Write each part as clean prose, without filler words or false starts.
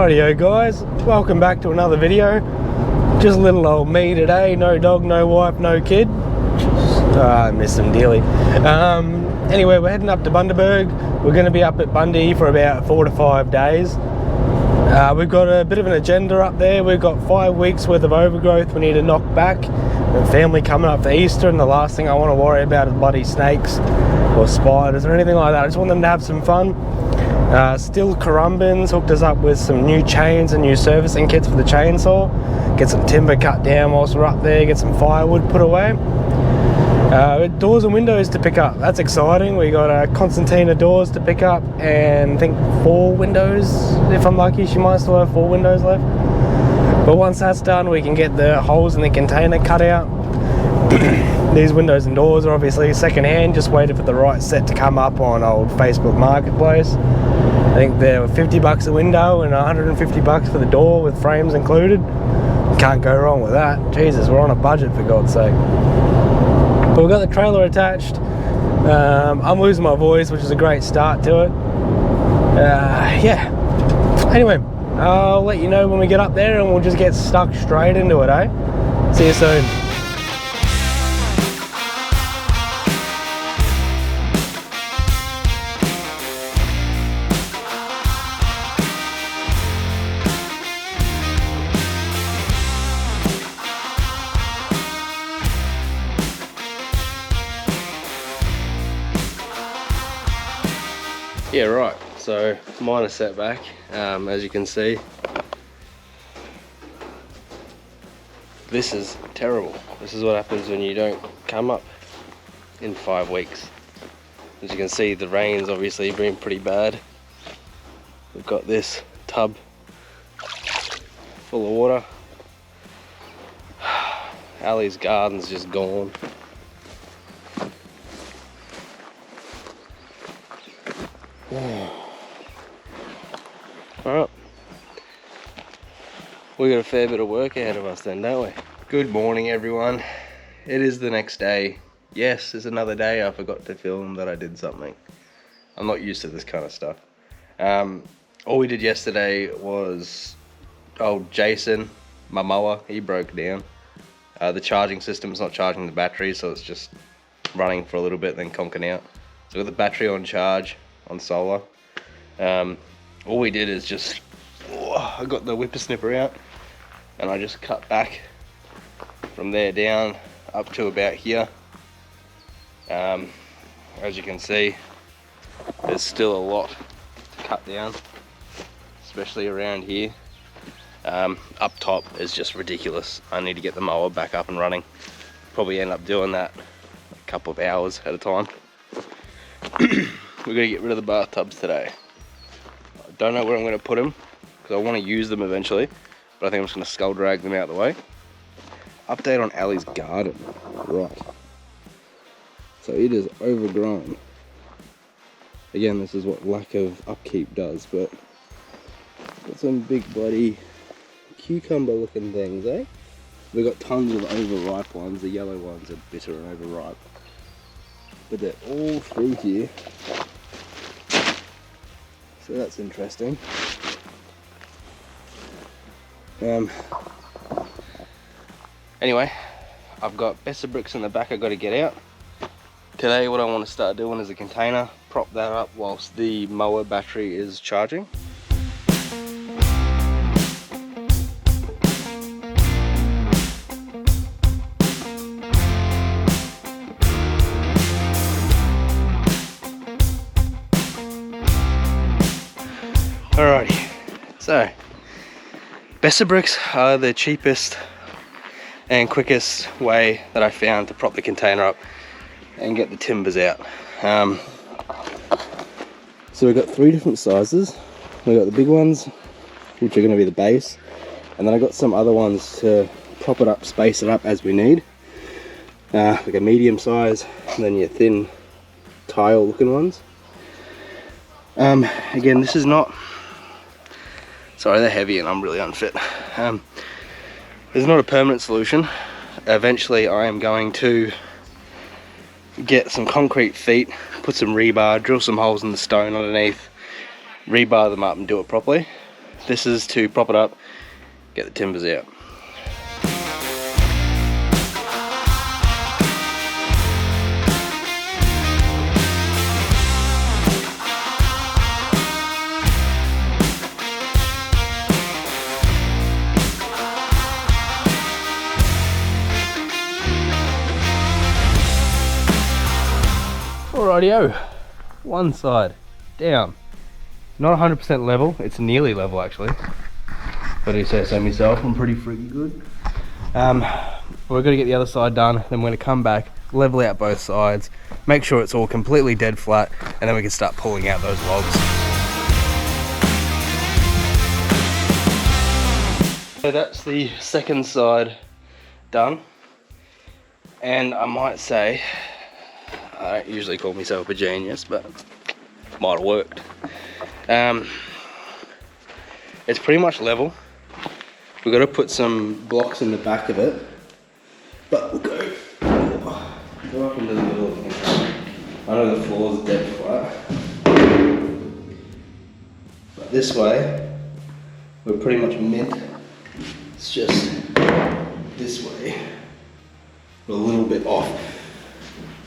Rightio guys, welcome back to another video. Just little old me today, no dog, no wife, no kid. I miss them dearly. Anyway, we're heading up to Bundaberg. We're going to be up at Bundy for about 4 to 5 days. We've got a bit of an agenda up there. We've got 5 weeks worth of overgrowth we need to knock back. And family coming up for Easter, and the last thing I want to worry about is bloody snakes or spiders or anything like that. I just want them to have some fun. Still Currumbin's hooked us up with some new chains and new servicing kits for the chainsaw. Get some timber cut down whilst we're up there, get some firewood put away. Doors and windows to pick up, that's exciting. We got Constantina doors to pick up and I think 4 windows, if I'm lucky. She might still have 4 windows left. But once that's done, we can get the holes in the container cut out. These windows and doors are obviously second hand, just waited for the right set to come up on old Facebook Marketplace. I think they're 50 bucks a window and 150 bucks for the door with frames included. Can't go wrong with that. Jesus, we're on a budget for God's sake. But we've got the trailer attached. I'm losing my voice, which is a great start to it. Yeah. Anyway, I'll let you know when we get up there and we'll just get stuck straight into it, eh? See you soon. Yeah, right, so minor setback, as you can see. This is terrible. This is what happens when you don't come up in 5 weeks. As you can see, the rain's obviously been pretty bad. We've got this tub full of water. Ali's garden's just gone. Alright, we got a fair bit of work ahead of us then, don't we? Good morning everyone. It is the next day. Yes, it's another day I forgot to film that I did something. I'm not used to this kind of stuff. All we did yesterday was old Jason, my mower, he broke down. The charging system's not charging the battery, so it's just running for a little bit then conking out. So I got the battery on charge on solar. All we did is just, I got the whippersnipper out and I just cut back from there down up to about here. As you can see, there's still a lot to cut down, especially around here. Up top is just ridiculous. I need to get the mower back up and running. Probably end up doing that a couple of hours at a time. We're going to get rid of the bathtubs today. I don't know where I'm going to put them because I want to use them eventually, but I think I'm just going to skull drag them out of the way. Update on Ali's garden. Right. So it is overgrown. Again, this is what lack of upkeep does, but got some big bloody cucumber looking things, eh? We've got tons of overripe ones. The yellow ones are bitter and overripe. But they're all through here. So that's interesting. Anyway, I've got better bricks in the back I've got to get out. Today what I want to start doing is a container, prop that up whilst the mower battery is charging. Alrighty, so Besser bricks are the cheapest and quickest way that I found to prop the container up and get the timbers out. So we've got 3 different sizes. We've got the big ones, which are going to be the base, and then I got some other ones to prop it up, space it up as we need. Like a medium size, and then your thin tile looking ones. Again, this is not, sorry, they're heavy and I'm really unfit. There's not a permanent solution. Eventually I am going to get some concrete feet, put some rebar, drill some holes in the stone underneath, rebar them up and do it properly. This is to prop it up, get the timbers out. Alrightio, one side down. Not 100% level, it's nearly level actually. But I do say so myself, I'm pretty freaking good. We're gonna get the other side done, then we're gonna come back, level out both sides, make sure it's all completely dead flat, and then we can start pulling out those logs. So that's the second side done. And I might say, I don't usually call myself a genius, but might have worked. It's pretty much level. We've got to put some blocks in the back of it, but we'll go up into the middle of it. I know the floor's dead flat, but this way we're pretty much mint. It's just this way, we're a little bit off,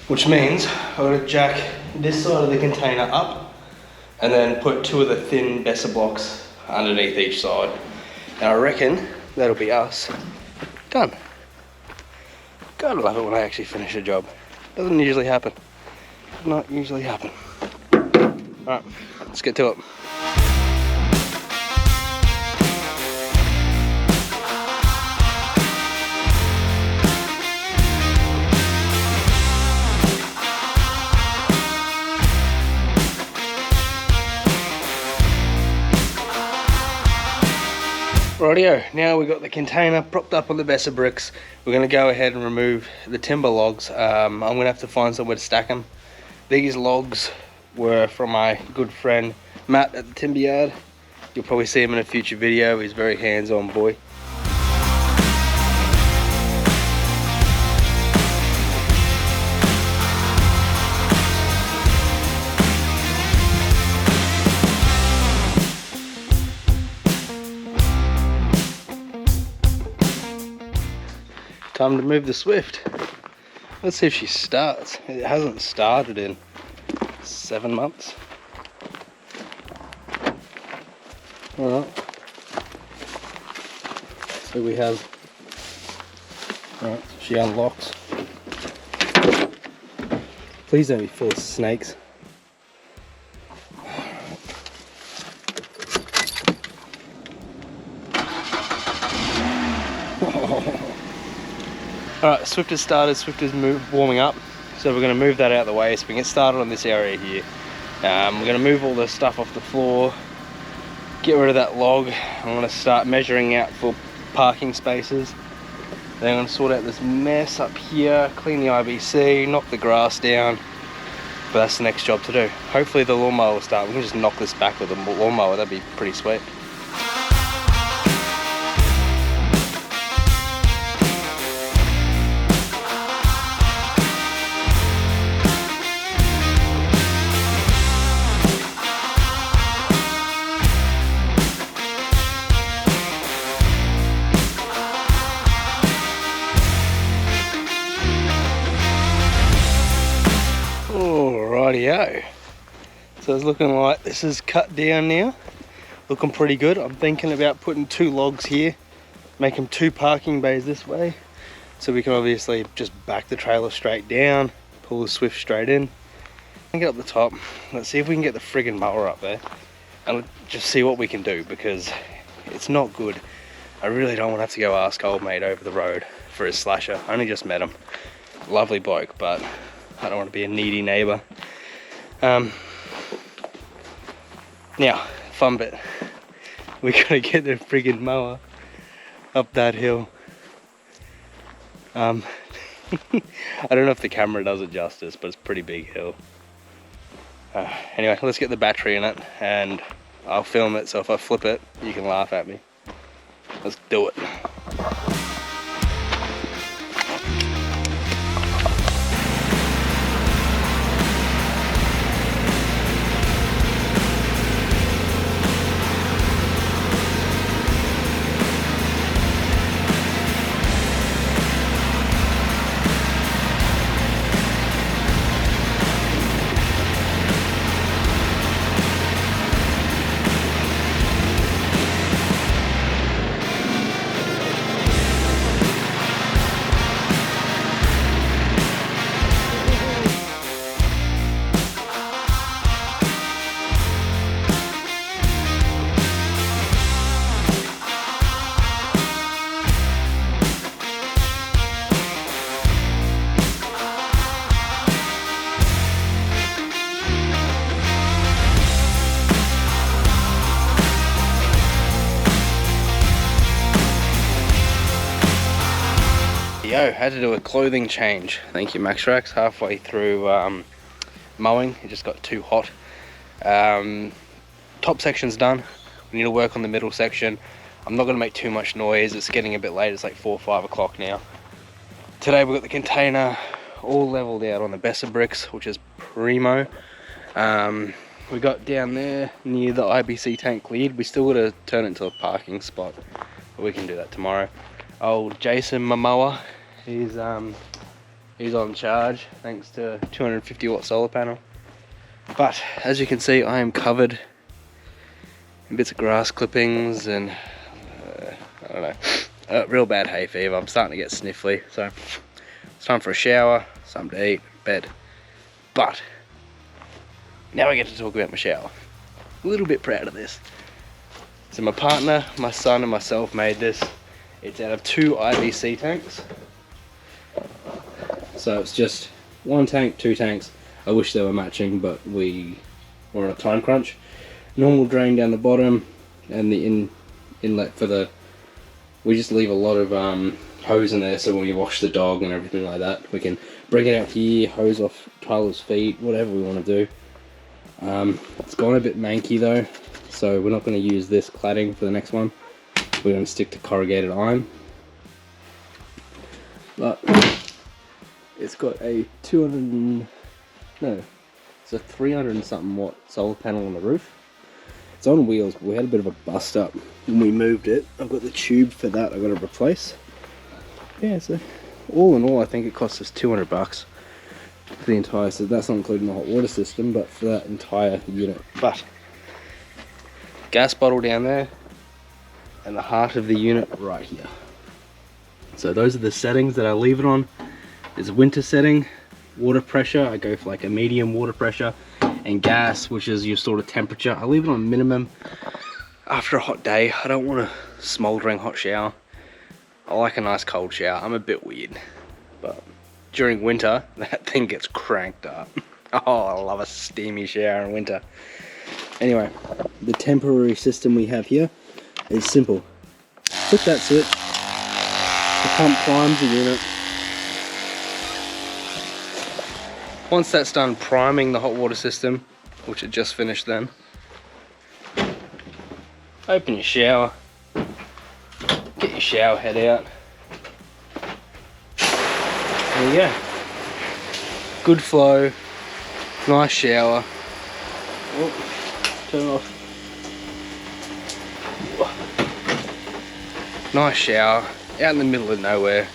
which means I'm going to jack this side of the container up and then put 2 of the thin Besser blocks underneath each side. And I reckon that'll be us done. Gotta love it when I actually finish a job. Doesn't usually happen. Does not usually happen. Alright, let's get to it. Rightio, now we've got the container propped up on the Besser bricks. We're going to go ahead and remove the timber logs. I'm going to have to find somewhere to stack them. These logs were from my good friend Matt at the timber yard. You'll probably see him in a future video. He's a very hands-on boy. Time to move the Swift. Let's see if she starts. It hasn't started in 7 months. Alright. So we have, alright, she unlocks. Please don't be full of snakes. Alright, Swift has started, Swift is warming up, so we're going to move that out of the way so we can get started on this area here. We're going to move all the stuff off the floor, get rid of that log. I'm going to start measuring out for parking spaces. Then I'm going to sort out this mess up here, clean the IBC, knock the grass down, but that's the next job to do. Hopefully the lawnmower will start. We can just knock this back with the lawnmower, that'd be pretty sweet. Rightio. So it's looking like this is cut down now. Looking pretty good. I'm thinking about putting 2 logs here, making 2 parking bays this way, so we can obviously just back the trailer straight down, pull the Swift straight in, and get up the top. Let's see if we can get the friggin' mower up there and just see what we can do, because it's not good. I really don't want to have to go ask old mate over the road for his slasher. I only just met him. Lovely bloke, but I don't want to be a needy neighbour. Now, fun bit. We gotta get the friggin' mower up that hill. I don't know if the camera does it justice, but it's a pretty big hill. Anyway, let's get the battery in it and I'll film it, so if I flip it, you can laugh at me. Let's do it. Rightio, had to do a clothing change. Thank you, Max Rax. Halfway through mowing, it just got too hot. Top section's done. We need to work on the middle section. I'm not going to make too much noise. It's getting a bit late. It's like 4 or 5 o'clock now. Today we've got the container all leveled out on the Besser bricks, which is primo. We got down there near the IBC tank lid. We still got to turn it into a parking spot, but we can do that tomorrow. Old Jason Momoa, he's on charge thanks to a 250 watt solar panel. But as you can see, I am covered in bits of grass clippings and I don't know, real bad hay fever. I'm starting to get sniffly, so it's time for a shower, something to eat, bed. But now I get to talk about my shower. A little bit proud of this. So my partner, my son and myself made this. It's out of 2 IBC tanks. So it's just 1 tank, 2 tanks. I wish they were matching, but we were on a time crunch. Normal drain down the bottom and the inlet for the... We just leave a lot of hose in there, so when we wash the dog and everything like that, we can bring it out here, hose off Tyler's feet, whatever we want to do. It's gone a bit manky though, so we're not going to use this cladding for the next one. We're going to stick to corrugated iron. But it's got a 300 and something watt solar panel on the roof. It's on wheels, but we had a bit of a bust up when we moved it. I've got the tube for that I've got to replace. Yeah, so all in all I think it cost us 200 bucks for the entire, so that's not including the hot water system, but for that entire unit. But gas bottle down there and the heart of the unit right here. So those are the settings that I leave it on. There's a winter setting, water pressure, I go for like a medium water pressure, and gas, which is your sort of temperature. I leave it on minimum. After a hot day, I don't want a smouldering hot shower. I like a nice cold shower. I'm a bit weird, but during winter, that thing gets cranked up. Oh, I love a steamy shower in winter. Anyway, the temporary system we have here is simple. Click that switch, the pump primes the unit. Once that's done priming the hot water system, which it just finished then, open your shower, get your shower head out. There you go. Good flow, nice shower. Oh, turn it off. Nice shower, out in the middle of nowhere.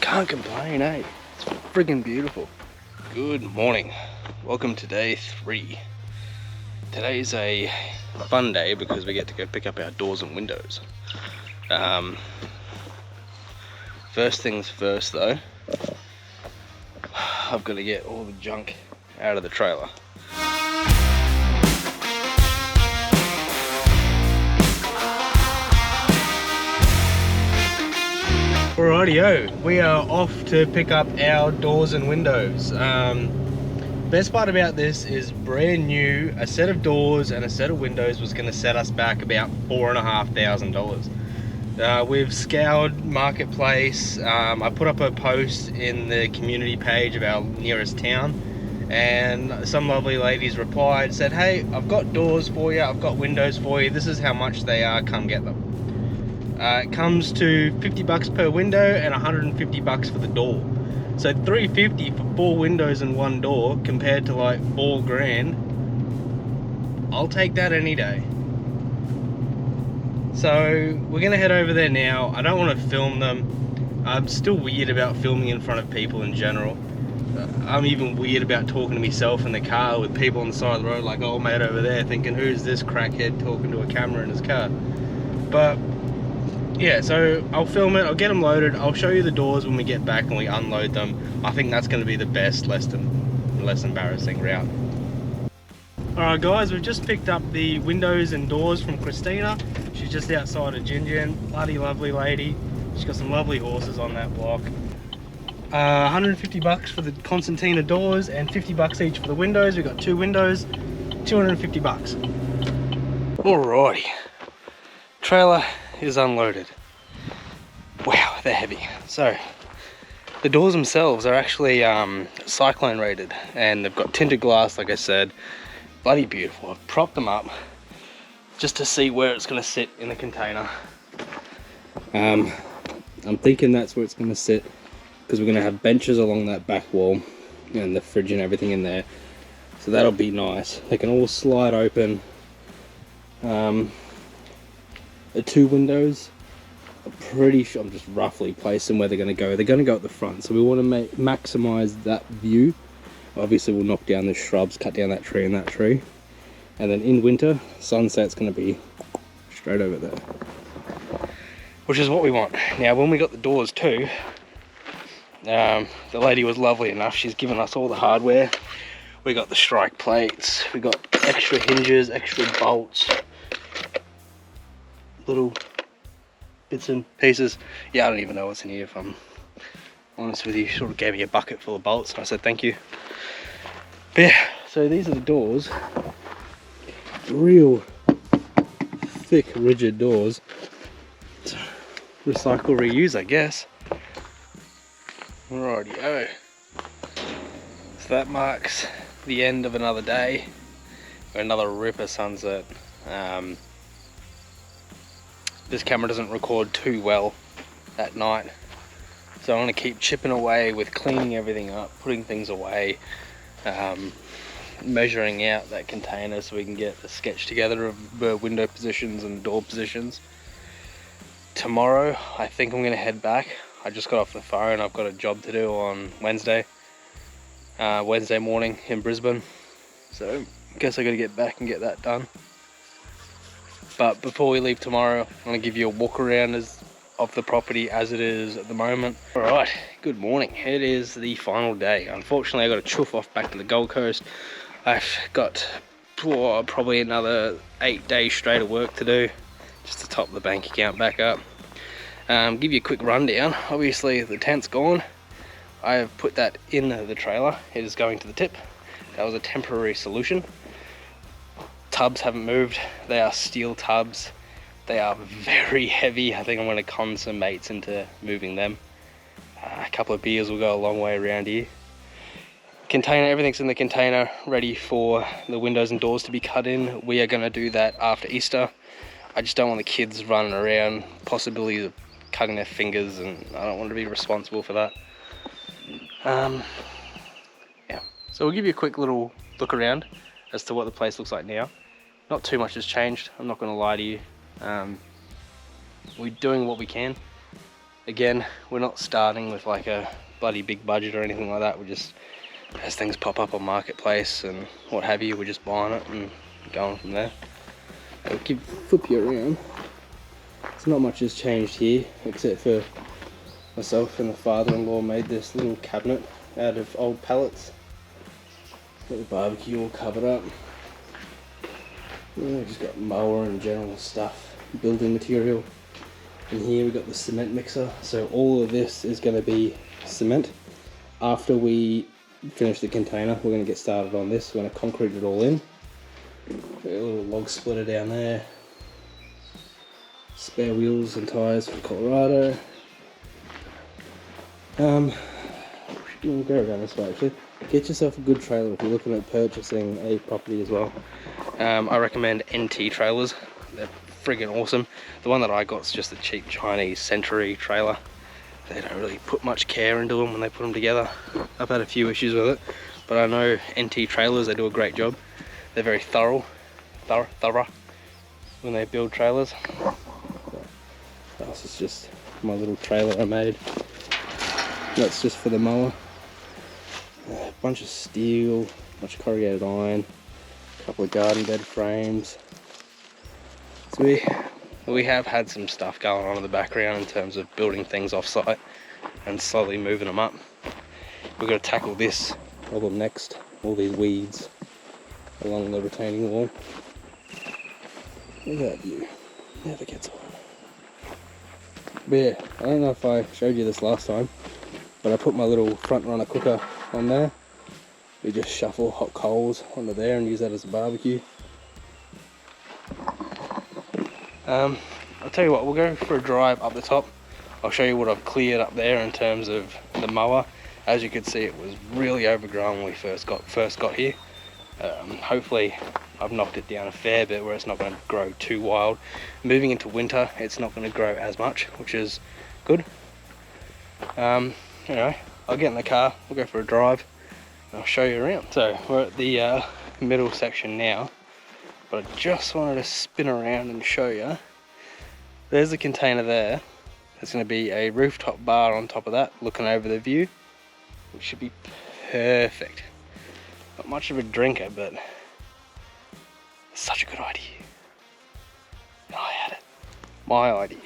Can't complain, eh? It's friggin' beautiful. Good morning. Welcome to day 3. Today's a fun day because we get to go pick up our doors and windows. First things first though, I've got to get all the junk out of the trailer. Rightio, we are off to pick up our doors and windows. Best part about this is brand new. A set of doors and a set of windows was going to set us back about $4,500. We've scoured Marketplace. I put up a post in the community page of our nearest town, and some lovely ladies replied, said, hey, I've got doors for you, I've got windows for you, this is how much they are, come get them. It comes to 50 bucks per window and 150 bucks for the door. So 350 for 4 windows and 1 door compared to like 4 grand. I'll take that any day. So we're gonna head over there now. I don't want to film them. I'm still weird about filming in front of people in general. I'm even weird about talking to myself in the car with people on the side of the road like old mate over there thinking, who's this crackhead talking to a camera in his car? But yeah, so I'll film it, I'll get them loaded, I'll show you the doors when we get back and we unload them. I think that's going to be the best, less embarrassing route. Alright guys, we've just picked up the windows and doors from Christina. She's just outside of Gingin, bloody lovely lady. She's got some lovely horses on that block. 150 bucks for the Constantina doors and 50 bucks each for the windows. We've got 2 windows, 250 bucks. Alrighty, trailer is unloaded. Wow, they're heavy. So The doors themselves are actually cyclone rated, and they've got tinted glass, like I said. Bloody beautiful. I've propped them up just to see where it's going to sit in the container. I'm thinking that's where it's going to sit, because we're going to have benches along that back wall and the fridge and everything in there, so that'll be nice. They can all slide open. The 2 windows, I'm pretty sure, I'm just roughly placing where they're going to go. They're going to go at the front, so we want to maximize that view. Obviously we'll knock down the shrubs, cut down that tree and that tree, and then in winter, sunset's going to be straight over there, which is what we want. Now when we got the doors too, the lady was lovely enough, she's given us all the hardware. We got the strike plates, we got extra hinges, extra bolts, little bits and pieces. Yeah, I don't even know what's in here, if I'm honest with you. She sort of gave me a bucket full of bolts, and I said thank you. But yeah, so these are the doors. Real thick, rigid doors. Recycle, reuse, I guess. Rightio. So that marks the end of another day, or another ripper sunset. This camera doesn't record too well at night, so I'm going to keep chipping away with cleaning everything up, putting things away, measuring out that container so we can get a sketch together of the window positions and door positions. Tomorrow I think I'm going to head back. I just got off the phone. I've got a job to do on Wednesday morning in Brisbane, so I guess I got to get back and get that done. But before we leave tomorrow, I'm going to give you a walk around of the property as it is at the moment. Alright, good morning. It is the final day. Unfortunately I got to chuff off back to the Gold Coast. I've got probably another 8 days straight of work to do, just to top the bank account back up. Give you a quick rundown. Obviously the tent's gone. I have put that in the trailer. It is going to the tip. That was a temporary solution. Tubs haven't moved. They are steel tubs. They are very heavy. I think I'm going to con some mates into moving them. A couple of beers will go a long way around here. Container, everything's in the container, ready for the windows and doors to be cut in. We are going to do that after Easter. I just don't want the kids running around, possibilities of cutting their fingers, and I don't want to be responsible for that. Yeah, so we'll give you a quick little look around as to what the place looks like now. Not too much has changed, I'm not going to lie to you. We're doing what we can. Again, we're not starting with like a bloody big budget or anything like that. We're just, as things pop up on Marketplace and what have you, we're just buying it and going from there. I'll flip you around. So not much has changed here, except for myself and the father-in-law made this little cabinet out of old pallets. Got the barbecue all covered up. Yeah, just got mower and general stuff, building material. And here we got the cement mixer. So all of this is going to be cement. After we finish the container, we're going to get started on this. We're going to concrete it all in. Got a little log splitter down there. Spare wheels and tyres for Colorado. We'll go around this way actually. Get yourself a good trailer if you're looking at purchasing a property as well. I recommend NT trailers. They're friggin' awesome. The one that I got is just a cheap Chinese Century trailer. They don't really put much care into them when they put them together. I've had a few issues with it, but I know NT trailers, they do a great job. They're very thorough when they build trailers. This is just my little trailer I made. That's just for the mower. A bunch of steel, bunch of corrugated iron, a couple of garden bed frames. So we have had some stuff going on in the background in terms of building things off site and slowly moving them up. We've got to tackle this problem next, all these weeds along the retaining wall. Look at that view, never gets on. But yeah, I don't know if I showed you this last time, but I put my little front runner cooker on there. We just shuffle hot coals onto there and use that as a barbecue. I'll tell you what, we'll go for a drive up the top. I'll show you what I've cleared up there in terms of the mower. As you can see, it was really overgrown when we first got here. Hopefully I've knocked it down a fair bit where it's not going to grow too wild. Moving into winter, it's not going to grow as much, which is good. Anyway, I'll get in the car, we'll go for a drive, and I'll show you around. So we're at the middle section now, but I just wanted to spin around and show you. There's the container there. There's going to be a rooftop bar on top of that, looking over the view, which should be perfect. Not much of a drinker, but it's such a good idea. I had it. My idea.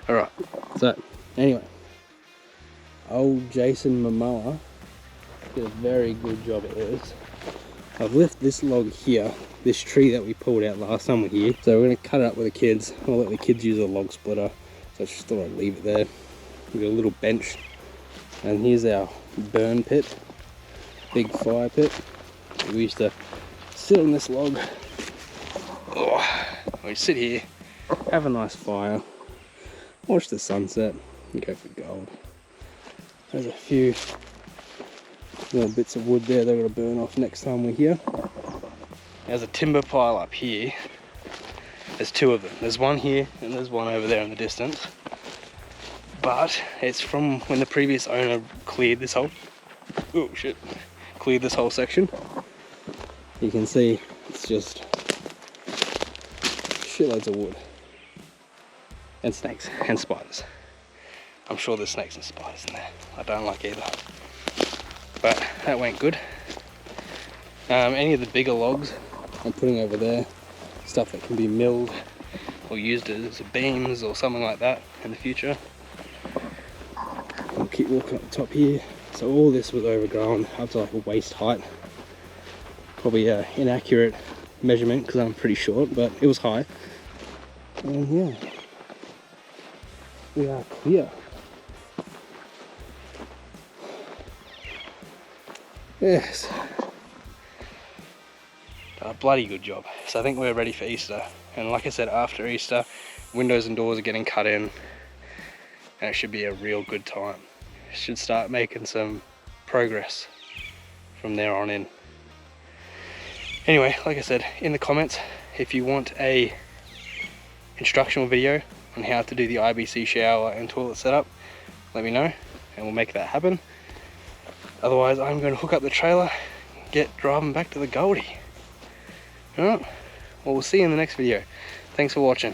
Alright, so anyway, old Jason Momoa did a very good job at this. I've left this log here, this tree that we pulled out last time we were here. So we're going to cut it up with the kids. I'll let the kids use a log splitter. So I just thought I'd leave it there. We've got a little bench. And here's our burn pit. Big fire pit. We used to sit on this log. Oh, we sit here, have a nice fire, watch the sunset, and go for gold. There's a few little bits of wood there they're going to burn off next time we're here. There's a timber pile up here. There's two of them. There's one here and there's one over there in the distance. But it's from when the previous owner cleared this whole cleared this whole section. You can see it's just shitloads of wood. And snakes and spiders. I'm sure there's snakes and spiders in there. I don't like either. But that went good. Any of the bigger logs I'm putting over there, stuff that can be milled or used as beams or something like that in the future. I'll keep walking up the top here. So all this was overgrown up to like a waist height. Probably an inaccurate measurement because I'm pretty short, but it was high. And yeah, we are clear. Yes. A bloody good job. So I think we're ready for Easter. And like I said, after Easter, windows and doors are getting cut in. And it should be a real good time. Should start making some progress from there on in. Anyway, like I said, in the comments, if you want a instructional video on how to do the IBC shower and toilet setup, let me know and we'll make that happen. Otherwise, I'm going to hook up the trailer, get driving back to the Goldie. Alright, well, we'll see you in the next video. Thanks for watching.